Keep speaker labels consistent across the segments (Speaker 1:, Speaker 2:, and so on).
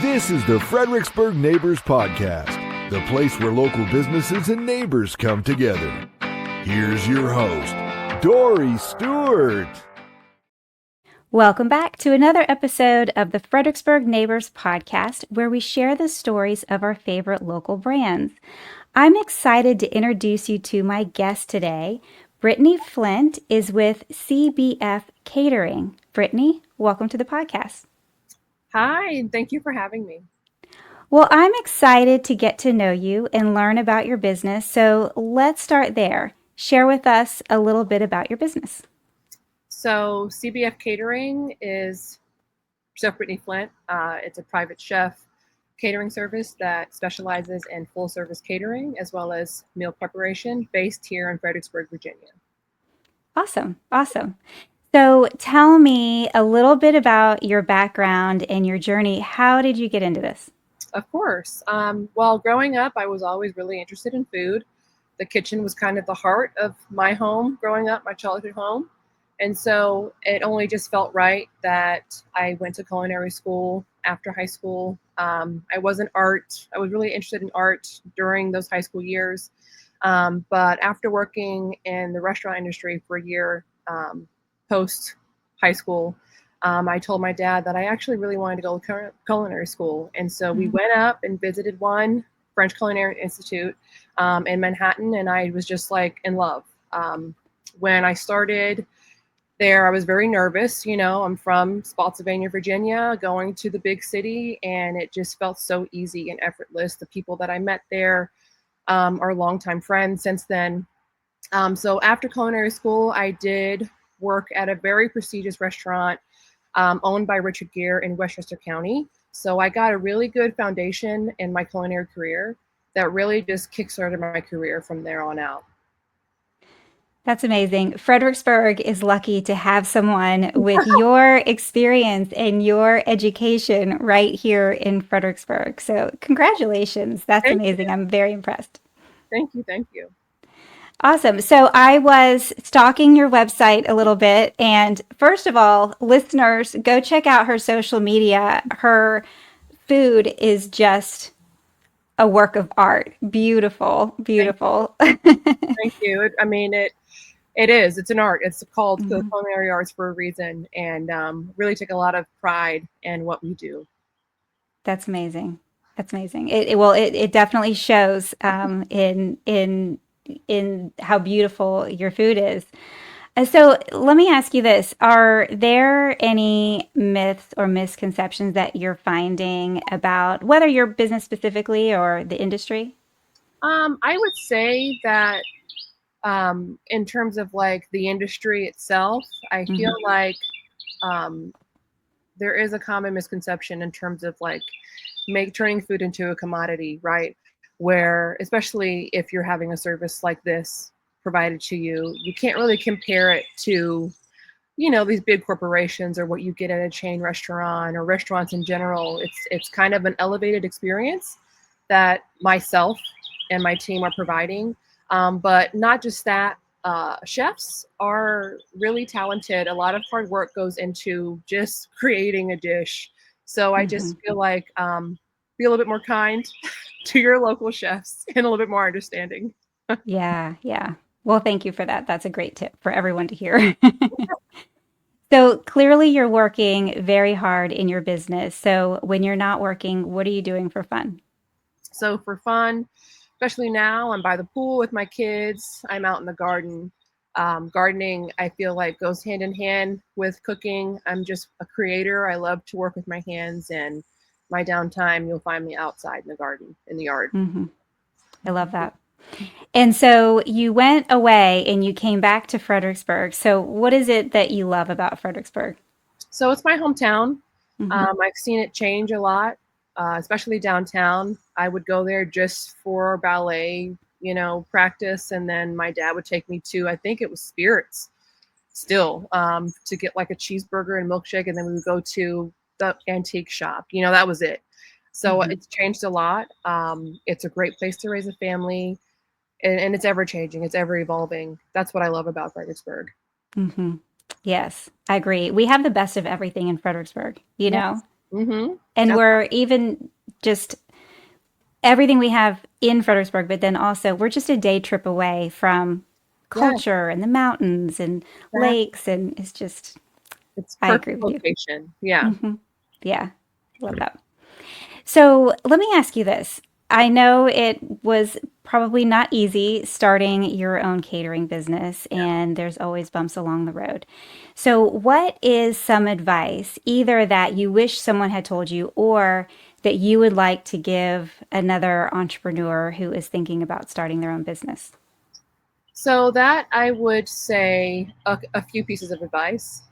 Speaker 1: This is the Fredericksburg Neighbors Podcast, the place where local businesses and neighbors come together. Here's your host, Dory Stewart.
Speaker 2: Welcome back to another episode of the Fredericksburg Neighbors Podcast, where we share the stories of our favorite local brands. I'm excited to introduce you to my guest today. Brittany Flint is with CBF Catering. Brittany, welcome to the podcast.
Speaker 3: Hi, and thank you for having me.
Speaker 2: Well, I'm excited to get to know you and learn about your business. So let's start there. Share with us a little bit about your business.
Speaker 3: So CBF Catering is Chef Brittany Flint. It's a private chef catering service that specializes in full service catering as well as meal preparation based here in Fredericksburg, Virginia.
Speaker 2: Awesome. So tell me a little bit about your background and your journey. How did you get into this?
Speaker 3: Of course. Well, growing up, I was always really interested in food. The kitchen was kind of the heart of my home growing up, my childhood home. And so it only just felt right that I went to culinary school after high school. I was really interested in art during those high school years. But after working in the restaurant industry for a year, post high school, I told my dad that I actually really wanted to go to culinary school. And so we went up and visited one French Culinary Institute in Manhattan, and I was just like in love. When I started there, I was very nervous. You know, I'm from Spotsylvania, Virginia, going to the big city, and it just felt so easy and effortless. The people that I met there are longtime friends since then. So after culinary school, I did work at a very prestigious restaurant owned by Richard Gere in Westchester County. So I got a really good foundation in my culinary career that really just kickstarted my career from there on out.
Speaker 2: That's amazing. Fredericksburg is lucky to have someone with your experience and your education right here in Fredericksburg. So congratulations. That's
Speaker 3: Thank
Speaker 2: amazing.
Speaker 3: you.
Speaker 2: I'm very impressed.
Speaker 3: Thank you.
Speaker 2: Awesome. So I was stalking your website a little bit. And first of all, listeners, go check out her social media. Her food is just a work of art. Beautiful.
Speaker 3: Thank you. It is. It's an art. It's called the culinary arts for a reason, and really take a lot of pride in what we do.
Speaker 2: That's amazing. It definitely shows in how beautiful your food is. So let me ask you this. Are there any myths or misconceptions that you're finding about whether your business specifically or the industry?
Speaker 3: I would say that in terms of like the industry itself, I feel like there is a common misconception in terms of like turning food into a commodity, right? Where, especially if you're having a service like this provided to you, you can't really compare it to, you know, these big corporations or what you get at a chain restaurant or restaurants in general. It's kind of an elevated experience that myself and my team are providing. But not just that, chefs are really talented. A lot of hard work goes into just creating a dish. So I just feel like be a little bit more kind to your local chefs and a little bit more understanding.
Speaker 2: Yeah. Well, thank you for that. That's a great tip for everyone to hear. So clearly you're working very hard in your business. So when you're not working, what are you doing for fun?
Speaker 3: So for fun, especially now, I'm by the pool with my kids. I'm out in the garden. Gardening, I feel like, goes hand in hand with cooking. I'm just a creator. I love to work with my hands, and my downtime, you'll find me outside in the garden, in the yard.
Speaker 2: I love that. And so you went away and you came back to Fredericksburg. So what is it that you love about Fredericksburg?
Speaker 3: So it's my hometown. I've seen it change a lot, especially downtown. I would go there just for ballet, you know, practice. And then my dad would take me to, I think it was Spirits still, to get like a cheeseburger and milkshake. And then we would go to the antique shop. You know, that was it. So it's changed a lot. It's a great place to raise a family. And it's ever changing. It's ever evolving. That's what I love about Fredericksburg.
Speaker 2: Yes, I agree. We have the best of everything in Fredericksburg, you
Speaker 3: Yes.
Speaker 2: know?
Speaker 3: Mm-hmm.
Speaker 2: And we're even just everything we have in Fredericksburg, but then also we're just a day trip away from
Speaker 3: Yeah,
Speaker 2: culture and the mountains and
Speaker 3: exactly.
Speaker 2: lakes. And it's just,
Speaker 3: It's
Speaker 2: I agree
Speaker 3: perfect
Speaker 2: with you.
Speaker 3: location. Yeah.
Speaker 2: hmm Yeah, love that. So let me ask you this. I know it was probably not easy starting your own catering business, and there's always bumps along the road. So, what is some advice, either that you wish someone had told you or that you would like to give another entrepreneur who is thinking about starting their own business?
Speaker 3: So that I would say a few pieces of advice.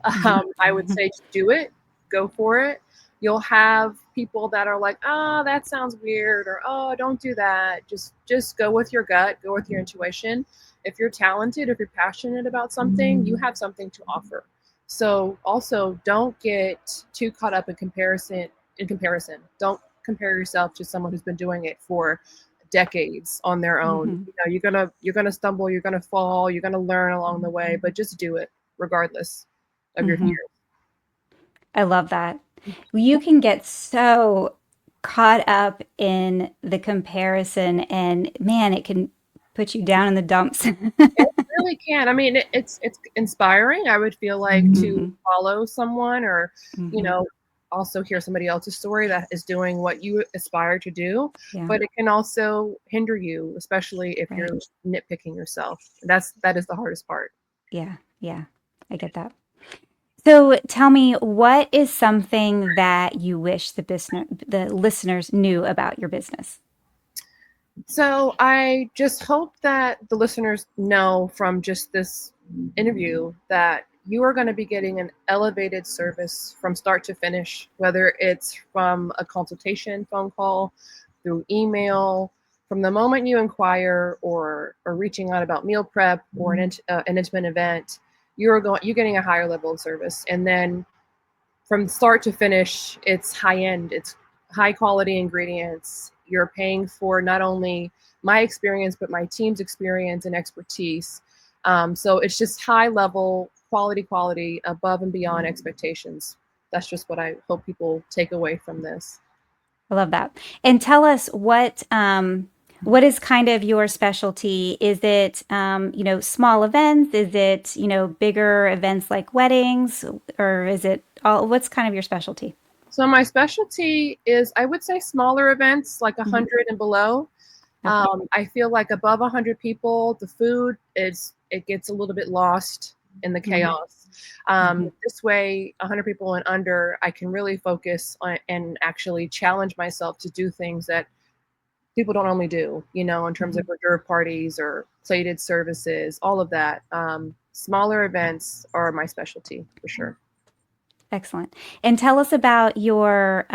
Speaker 3: I would say just do it, go for it. You'll have people that are like, "Oh, that sounds weird," or "Oh, don't do that." Just go with your gut, go with your intuition. If you're talented, if you're passionate about something, you have something to offer. So also don't get too caught up in comparison. Don't compare yourself to someone who's been doing it for decades on their own.
Speaker 2: hmm
Speaker 3: You're gonna stumble, you're gonna fall, you're gonna learn along the way, but just do it regardless of your
Speaker 2: hmm
Speaker 3: fears.
Speaker 2: I love that. You can get so caught up in the comparison, and man, it can put you down in the dumps.
Speaker 3: It really can. I mean, it's inspiring. I would feel like to
Speaker 2: hmm
Speaker 3: follow someone or, you
Speaker 2: hmm
Speaker 3: know, also hear somebody else's story that is doing what you aspire to do.
Speaker 2: Yeah,
Speaker 3: But it can also hinder you, especially if you're
Speaker 2: right.
Speaker 3: nitpicking yourself. That is the hardest part.
Speaker 2: Yeah, yeah, I get that. So tell me, what is something that you wish the listeners knew about your business?
Speaker 3: So I just hope that the listeners know from just this interview that you are going to be getting an elevated service from start to finish, whether it's from a consultation phone call, through email, from the moment you inquire or reaching out about meal prep or an intimate event, you're getting a higher level of service. And then from start to finish, it's high end, it's high quality ingredients. You're paying for not only my experience, but my team's experience and expertise. So it's just high level, quality, above and beyond expectations. That's just what I hope people take away from this.
Speaker 2: I love that. And tell us what is kind of your specialty? Is it small events? Is it bigger events like weddings, or is it all? What's kind of your specialty?
Speaker 3: So my specialty is, I would say, smaller events like
Speaker 2: hmm
Speaker 3: 100 and below.
Speaker 2: Okay.
Speaker 3: I feel like above 100 people, the food it gets a little bit lost in the
Speaker 2: hmm
Speaker 3: chaos.
Speaker 2: hmm
Speaker 3: This way, 100 people and under, I can really focus on and actually challenge myself to do things that people don't normally do, in terms
Speaker 2: hmm
Speaker 3: of reserve parties or plated services, all of that. Smaller events are my specialty for sure.
Speaker 2: Excellent. And tell us about your.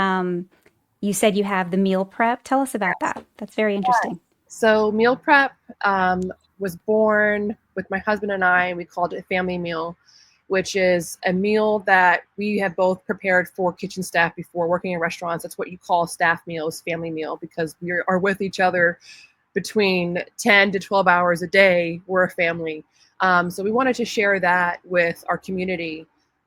Speaker 2: You said you have the meal prep. Tell us about that. That's very interesting.
Speaker 3: So meal prep was born with my husband and I, and we called it a family meal, which is a meal that we have both prepared for kitchen staff before working in restaurants. That's what you call staff meals, family meal, because we are with each other between 10 to 12 hours a day. We're a family. So we wanted to share that with our community.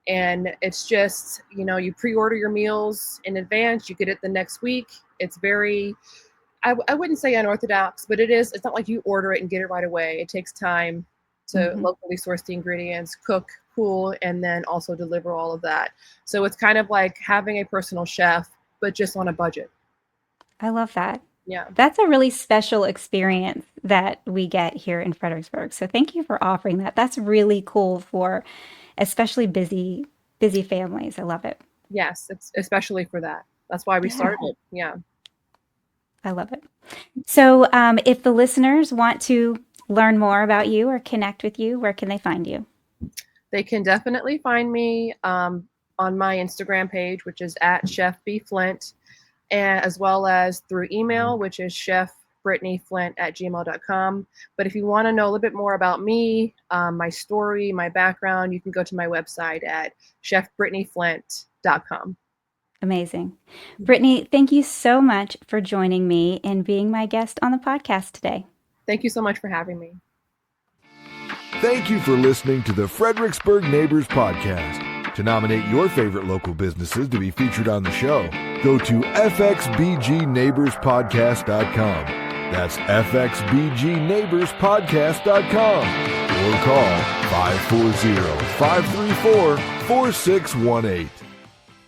Speaker 3: And it's just, you pre-order your meals in advance, you get it the next week. It's very, I wouldn't say unorthodox, but it's not like you order it and get it right away. It takes time to
Speaker 2: hmm
Speaker 3: locally source the ingredients, cook, cool, and then also deliver all of that. So it's kind of like having a personal chef, but just on a budget.
Speaker 2: I love that.
Speaker 3: Yeah.
Speaker 2: That's a really special experience that we get here in Fredericksburg. So thank you for offering that. That's really cool for especially busy families. I love it.
Speaker 3: Yes, it's especially for that. That's why we
Speaker 2: Yeah,
Speaker 3: started. Yeah.
Speaker 2: I love it. So if the listeners want to learn more about you or connect with you, where can they find you?
Speaker 3: They can definitely find me on my Instagram page, which is at Chef B Flint, and as well as through email, which is chefbrittanyflint@gmail.com. But if you want to know a little bit more about me, my story, my background, you can go to my website at chefbrittanyflint.com.
Speaker 2: Amazing. Brittany, thank you so much for joining me and being my guest on the podcast today.
Speaker 3: Thank you so much for having me.
Speaker 1: Thank you for listening to the Fredericksburg Neighbors Podcast. To nominate your favorite local businesses to be featured on the show, go to fxbgneighborspodcast.com. That's fxbgneighborspodcast.com or call 540-534-4618.